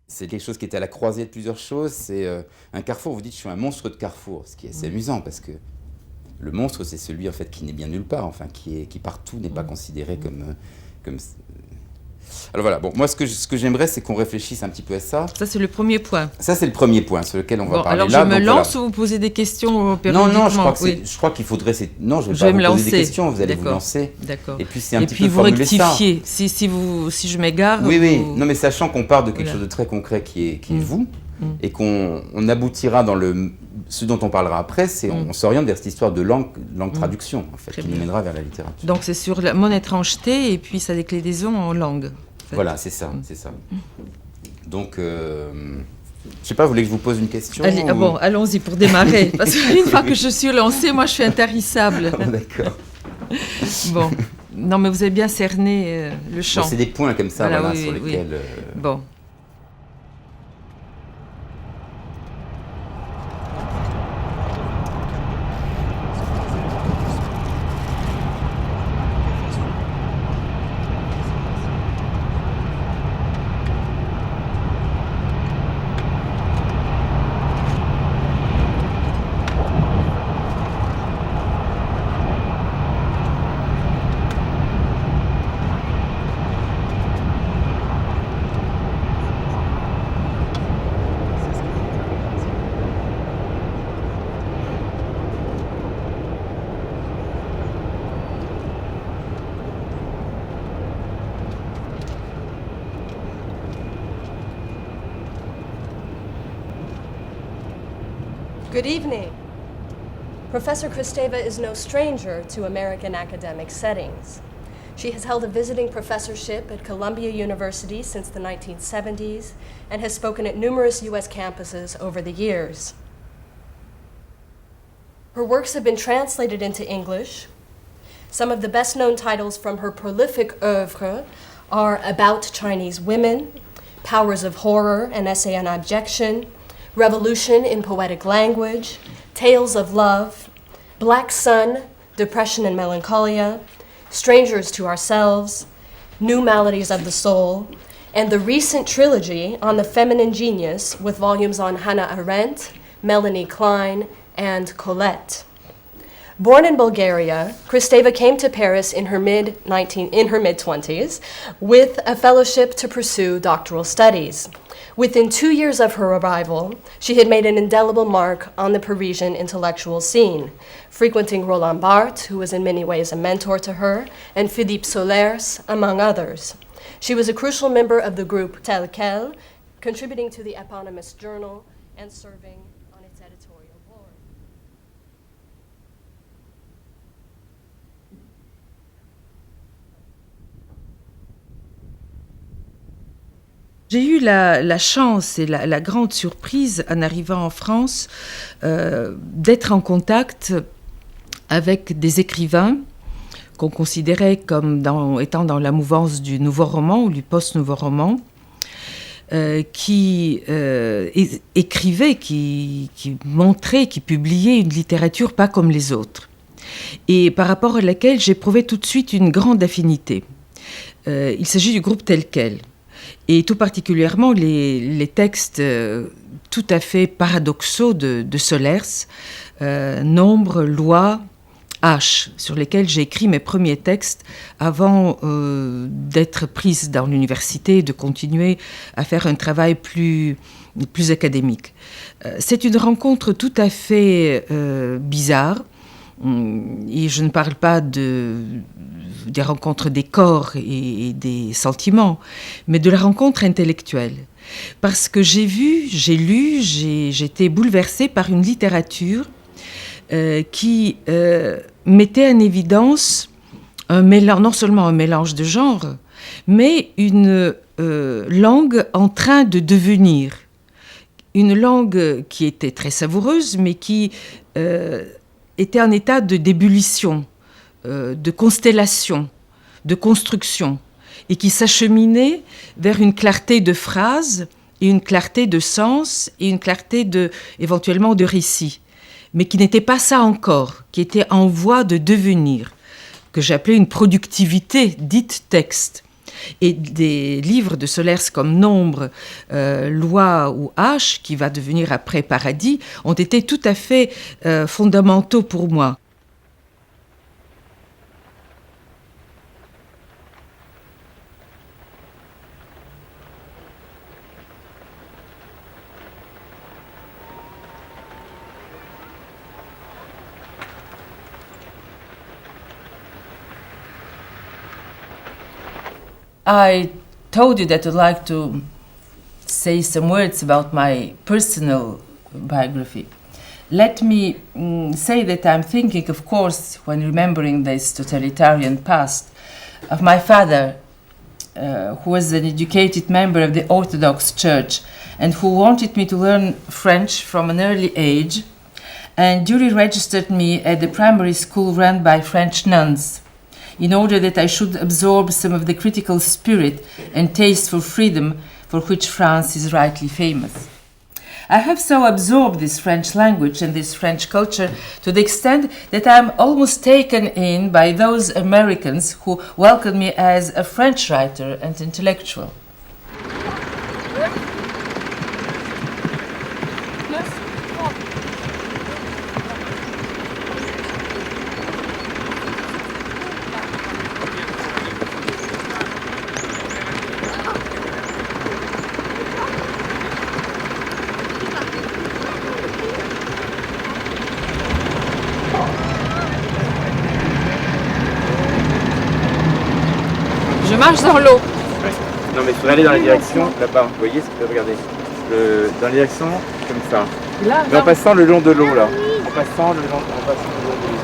C'est quelque chose qui est à la croisée de plusieurs choses. C'est un carrefour, vous dites je suis un monstre de carrefour, ce qui est assez amusant parce que le monstre c'est celui en fait qui n'est bien nulle part, enfin qui partout n'est pas considéré comme. Alors voilà, bon, moi ce que j'aimerais c'est qu'on réfléchisse un petit peu à ça. Ça, c'est le premier point. Ça c'est le premier point sur lequel on va parler alors là. je me donc, lance voilà. ou vous posez des questions Non, périodiquement? je crois qu'il faudrait. Non, je vais Je pas vais vous me poser des lancer. questions, vous allez vous D'accord. lancer. D'accord. Et puis c'est un Et petit puis peu vous formuler ça. rectifiez. Si je m'égare. Oui, oui. vous- Non, mais sachant qu'on part de quelque Voilà. chose de très concret qui est Mm. vous, Mm. et qu'on aboutira dans ce dont on parlera après, c'est on s'oriente vers cette histoire de langue traduction, en fait, Très qui nous bien. mènera vers la littérature. Donc c'est sur mon étrangeté et puis sa déclinaison en langue. En fait. Voilà, c'est ça, c'est ça. Donc, je sais pas, vous voulez que je vous pose une question Allez, ou- bon, allons-y pour démarrer. Parce qu'une fois que je suis lancée, moi je suis intarissable. D'accord. Bon. Non, mais vous avez bien cerné le champ. Bon, c'est des points comme ça, Voilà, voilà, oui, sur oui, oui. lesquels... Bon. Good evening. Professor Kristeva is no stranger to American academic settings. She has held a visiting professorship at Columbia University since the 1970s and has spoken at numerous U.S. campuses over the years. Her works have been translated into English. Some of the best-known titles from her prolific oeuvre are About Chinese Women, Powers of Horror, an Essay on Abjection, Revolution in Poetic Language, Tales of Love, Black Sun, Depression and Melancholia, Strangers to Ourselves, New Maladies of the Soul, and the recent trilogy on the feminine genius with volumes on Hannah Arendt, Melanie Klein, and Colette. Born in Bulgaria, Kristeva came to Paris in her mid-20s with a fellowship to pursue doctoral studies. Within 2 years of her arrival, she had made an indelible mark on the Parisian intellectual scene, frequenting Roland Barthes, who was in many ways a mentor to her, and Philippe Solers, among others. She was a crucial member of the group Tel Quel, contributing to the eponymous journal and serving on its editorial board. J'ai eu la chance et la grande surprise en arrivant en France d'être en contact avec des écrivains qu'on considérait comme étant dans la mouvance du nouveau roman ou du post-nouveau roman, qui écrivaient, qui montraient, qui publiaient une littérature pas comme les autres, et par rapport à laquelle j'éprouvais tout de suite une grande affinité. Il s'agit du groupe Tel Quel. Et tout particulièrement les textes tout à fait paradoxaux de Solers, Nombre, Loi, H, sur lesquels j'ai écrit mes premiers textes avant d'être prise dans l'université et de continuer à faire un travail plus académique. C'est une rencontre tout à fait bizarre. Et je ne parle pas des rencontres des corps et des sentiments, mais de la rencontre intellectuelle. Parce que j'ai vu, j'ai lu, j'ai été bouleversée par une littérature qui mettait en évidence non seulement un mélange de genres, mais une langue en train de devenir. Une langue qui était très savoureuse, mais qui était en état d'ébullition, de constellation, de construction, et qui s'acheminait vers une clarté de phrase, et une clarté de sens, et une clarté éventuellement de récit, mais qui n'était pas ça encore, qui était en voie de devenir, que j'appelais une productivité dite texte. Et des livres de Solers comme Nombre, Loi ou H, qui va devenir après Paradis, ont été tout à fait fondamentaux pour moi. I told you that I'd like to say some words about my personal biography. Let me say that I'm thinking, of course, when remembering this totalitarian past, of my father, who was an educated member of the Orthodox Church and who wanted me to learn French from an early age, and duly registered me at the primary school run by French nuns, in order that I should absorb some of the critical spirit and taste for freedom for which France is rightly famous. I have so absorbed this French language and this French culture to the extent that I am almost taken in by those Americans who welcome me as a French writer and intellectual. Je marche dans l'eau. Ouais. Non mais il faudrait aller dans la direction là-bas, vous voyez ce que regardez, dans la direction comme ça. Là, mais en passant le long de l'eau là. En passant le long de l'eau.